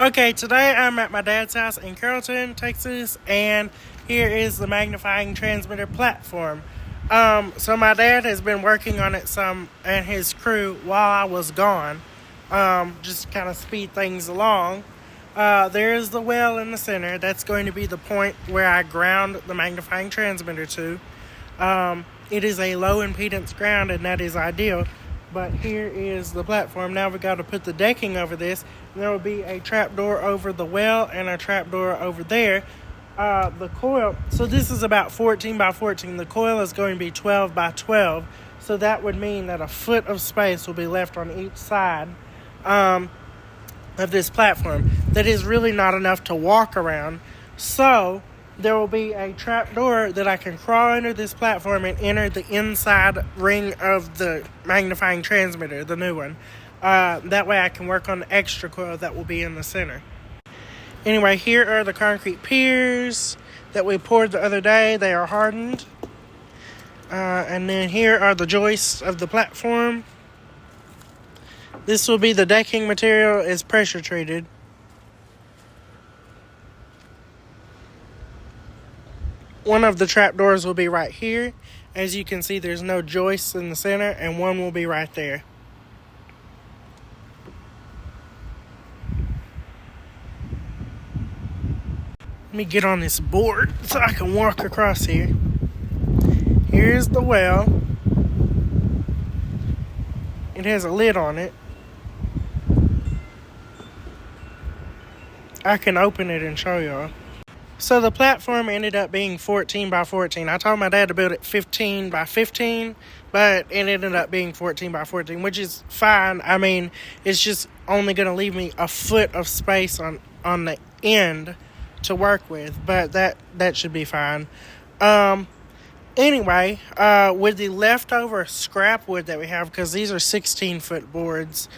Okay, today I'm at my dad's house in Carrollton, Texas, and here is the Magnifying transmitter platform. So my dad has been working on it some and his crew while I was gone, just kind of speed things along. There is the well in the center. That's going to be the point where I ground the magnifying transmitter to. It is a low impedance ground, and that is ideal. But here is the platform. Now we got to put the decking over this. And there will be a trapdoor over the well and a trapdoor over there. The coil, so this is about 14 by 14. The coil is going to be 12 by 12. So that would mean that a foot of space will be left on each side of this platform. That is really not enough to walk around. So there will be a trap door that I can crawl under this platform and enter the inside ring of the magnifying transmitter, the new one. That way I can work on the extra coil that will be in the center. Anyway, here are the concrete piers that we poured the other day. They are hardened. And then here are the joists of the platform. This will be the decking material is pressure treated. One of the trapdoors will be right here. As you can see, there's no joists in the center, and one will be right there. Let me get on this board so I can walk across here. Here's the well. It has a lid on it. I can open it and show y'all. So the platform ended up being 14 by 14. I told my dad to build it 15 by 15, but it ended up being 14 by 14, which is fine. I mean, it's just only going to leave me a foot of space on the end to work with, but that should be fine. Anyway, with the leftover scrap wood that we have, because these are 16-foot boards,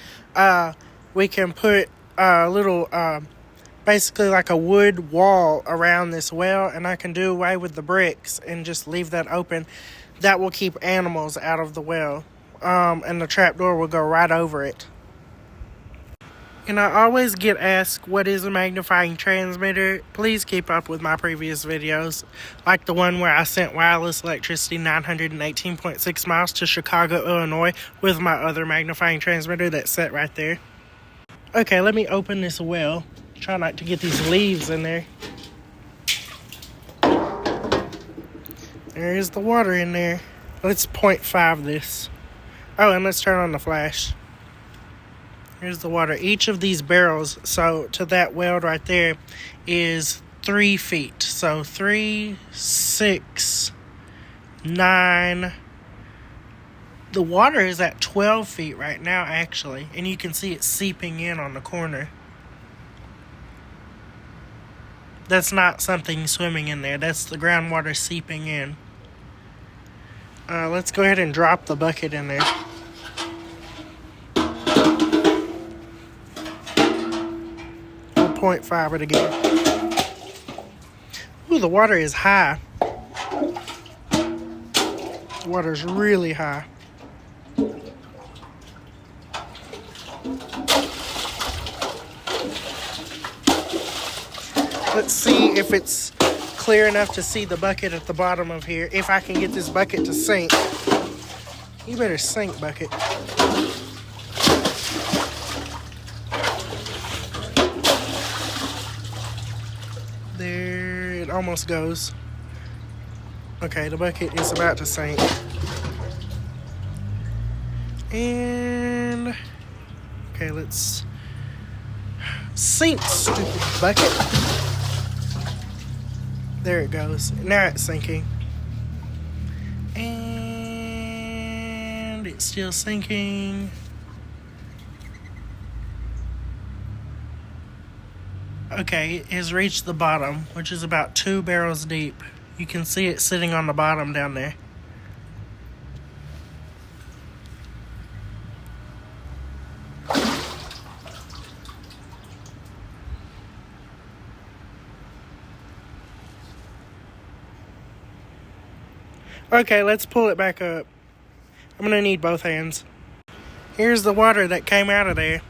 we can put a little basically like a wood wall around this well, and I can do away with the bricks and just leave that open. That will keep animals out of the well, and the trapdoor will go right over it. And I always get asked, what is a magnifying transmitter? Please keep up with my previous videos, like the one where I sent wireless electricity 918.6 miles to Chicago, Illinois with my other magnifying transmitter that's set right there. Okay, let me open this well. Try not to get these leaves in there. There's the water in there. Let's 0.5 this. Oh, and let's turn on the flash. Here's the water. Each of these barrels, so to that weld right there, is 3 feet. So 3, 6, 9. The water is at 12 feet right now, actually. And you can see it seeping in on the corner. That's not something swimming in there. That's the groundwater seeping in. Let's go ahead and drop the bucket in there. We'll 0.5 it again. Ooh, the water is high. The water's really high. Let's see if it's clear enough to see the bucket at the bottom of here. If I can get this bucket to sink. You better sink, bucket. There, it almost goes. Okay, the bucket is about to sink. And, okay, let's sink, stupid bucket. There it goes. Now it's sinking. And it's still sinking. Okay, it has reached the bottom, which is about 2 barrels deep. You can see it sitting on the bottom down there. Okay, let's pull it back up. I'm going to need both hands. Here's the water that came out of there.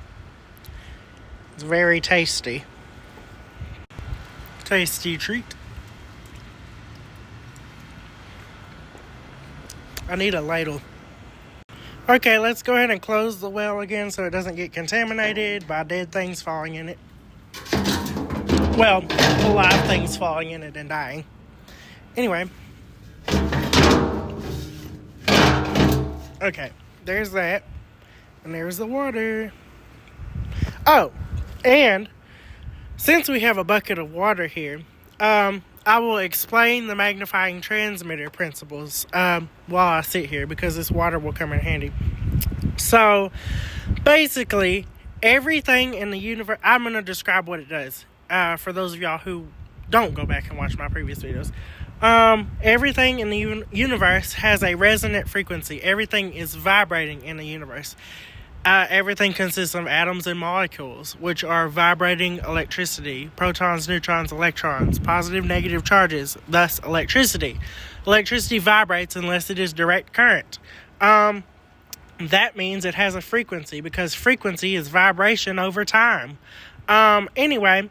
It's very tasty. Tasty treat. I need a ladle. Okay, let's go ahead and close the well again so it doesn't get contaminated by dead things falling in it. Well, live things falling in it and dying. Anyway. Okay, there's that. And there's the water. Oh, and since we have a bucket of water here, I will explain the magnifying transmitter principles while I sit here, because this water will come in handy. So, basically, everything in the universe, I'm going to describe what it does for those of y'all who don't go back and watch my previous videos. Everything in the universe has a resonant frequency. Everything is vibrating in the universe. Everything consists of atoms and molecules, which are vibrating electricity, protons, neutrons, electrons, positive, negative charges, thus electricity. Electricity vibrates unless it is direct current. That means it has a frequency, because frequency is vibration over time. Anyway,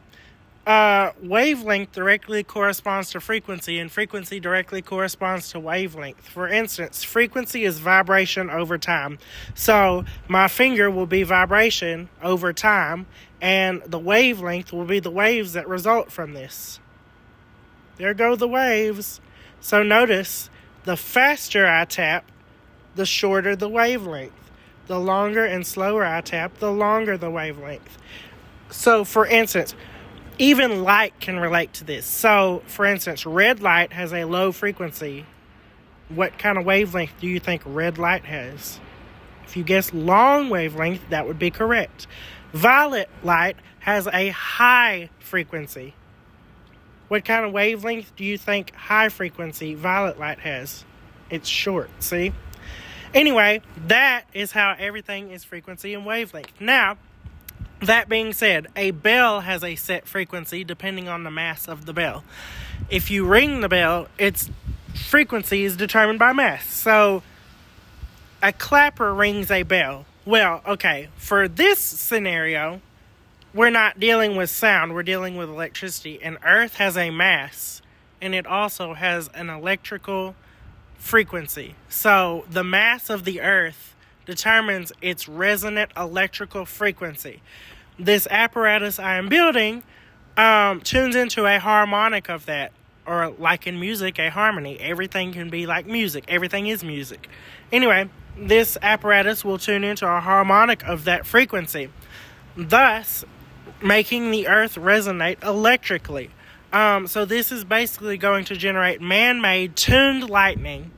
wavelength directly corresponds to frequency, and frequency directly corresponds to wavelength. For instance, frequency is vibration over time. So my finger will be vibration over time, and the wavelength will be the waves that result from this. There go the waves. So notice, the faster I tap, the shorter the wavelength. The longer and slower I tap, the longer the wavelength. So, for instance, even light can relate to this. So, for instance, red light has a low frequency. What kind of wavelength do you think red light has? If you guess long wavelength, that would be correct. Violet light has a high frequency. What kind of wavelength do you think high frequency violet light has? It's short, see? Anyway, that is how everything is frequency and wavelength. Now, that being said, a bell has a set frequency depending on the mass of the bell. If you ring the bell, its frequency is determined by mass. So, a clapper rings a bell. Well, okay, for this scenario, we're not dealing with sound, we're dealing with electricity. And Earth has a mass, and it also has an electrical frequency. So, the mass of the Earth determines its resonant electrical frequency. This apparatus I am building tunes into a harmonic of that, or like in music, a harmony. Everything can be like music. Everything is music. Anyway, this apparatus will tune into a harmonic of that frequency, thus making the Earth resonate electrically. So this is basically going to generate man-made tuned lightning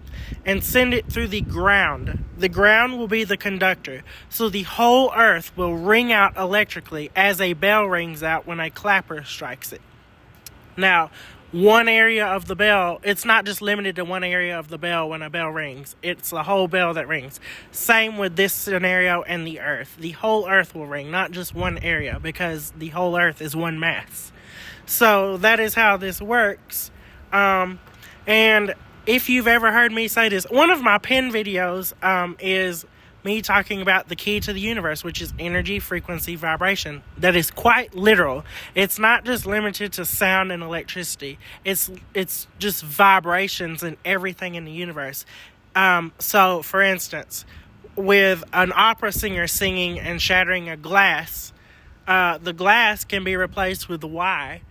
and send it through the ground. The ground will be the conductor. So the whole Earth will ring out electrically as a bell rings out when a clapper strikes it. Now, one area of the bell, it's not just limited to one area of the bell when a bell rings. It's the whole bell that rings. Same with this scenario and the Earth. The whole Earth will ring, not just one area, because the whole Earth is one mass. So that is how this works. And if you've ever heard me say this, one of my pin videos is me talking about the key to the universe, which is energy, frequency, vibration. That is quite literal. It's not just limited to sound and electricity. It's just vibrations and everything in the universe. So, for instance, with an opera singer singing and shattering a glass, the glass can be replaced with Y,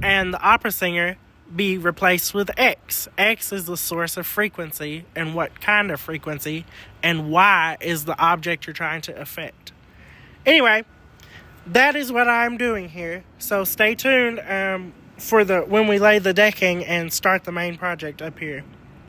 and the opera singer be replaced with X. X is the source of frequency and what kind of frequency, and Y is the object you're trying to affect. Anyway, that is what I'm doing here. So stay tuned for when we lay the decking and start the main project up here.